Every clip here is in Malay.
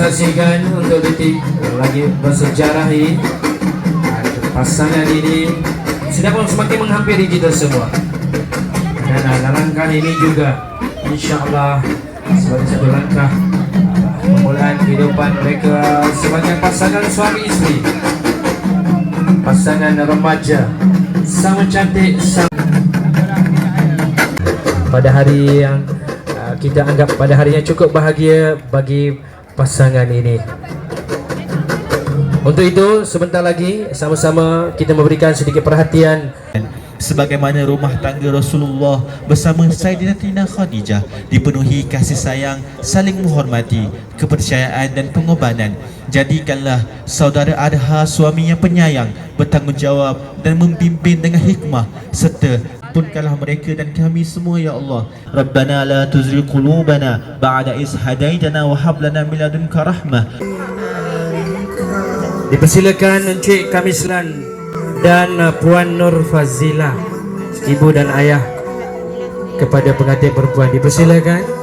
saksikan untuk detik lagi bersejarah ini. Pasangan ini sudah semakin menghampiri kita semua. Dan langkah ini juga insya-Allah sebagai satu langkah pemulaan kehidupan mereka sebagai pasangan suami isteri, pasangan remaja, sama cantik, pada hari yang kita anggap pada hari yang cukup bahagia bagi pasangan ini. Untuk itu sebentar lagi sama-sama kita memberikan sedikit perhatian sebagaimana rumah tangga Rasulullah bersama Sayyidatina Khadijah dipenuhi kasih sayang, saling menghormati, kepercayaan dan pengorbanan. Jadikanlah saudara Adha suami yang penyayang, bertanggungjawab dan membimbing dengan hikmah, serta ampunkanlah mereka dan kami semua ya Allah. Rabbana la tuzigh qulubana ba'da iz hadaitana wa hab lana min ladunka rahmah. Dipersilakan Encik Kamislan dan Puan Nur Fazila, ibu dan ayah kepada pengantin perempuan, dipersilakan.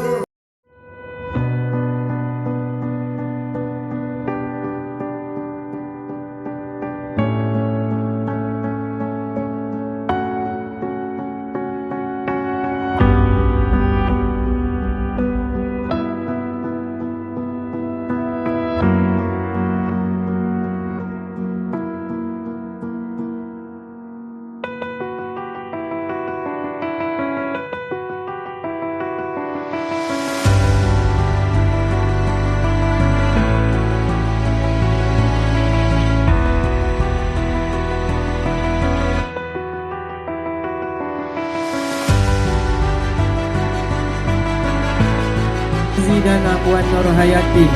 Dan Puan Nur Hayati.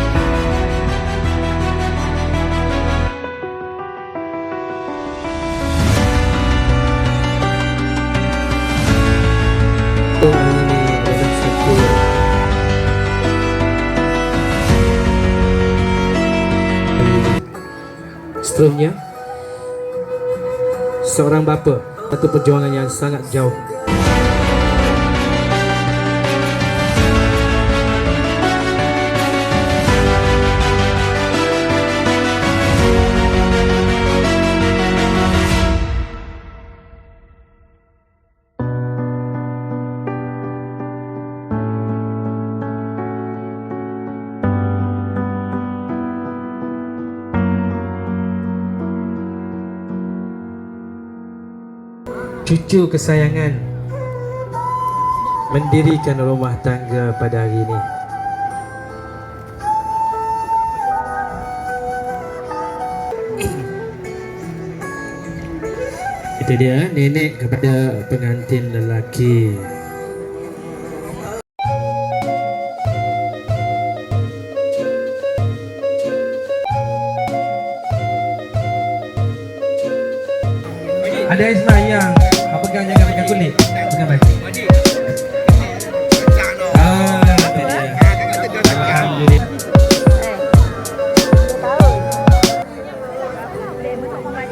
Seterusnya, seorang bapa, satu perjuangan yang sangat jauh. Cucu kesayangan mendirikan rumah tangga pada hari ini. Itu dia nenek kepada pengantin lelaki. Ada Ismail yang pegang, jangan pegang kulit, pegang baju. Alhamdulillah.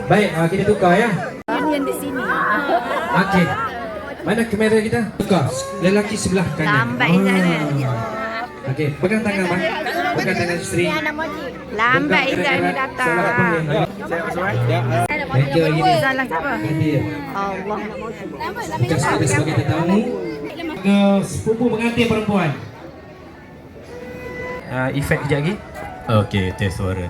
Baik, kita tukar ya. Yang di sini. Okey. Mana kamera kita? Tukar. Lelaki sebelah kanan. Lambat Izan. Okey, pegang tangan bang. Pegang tangan isteri. Lambat Izan datang. Thank you lagi ni. Salah siapa? Allah. Tugas kita sebagai tetamu ke sepupu pengantin perempuan. Efek kejap lagi. Okey, tes suara.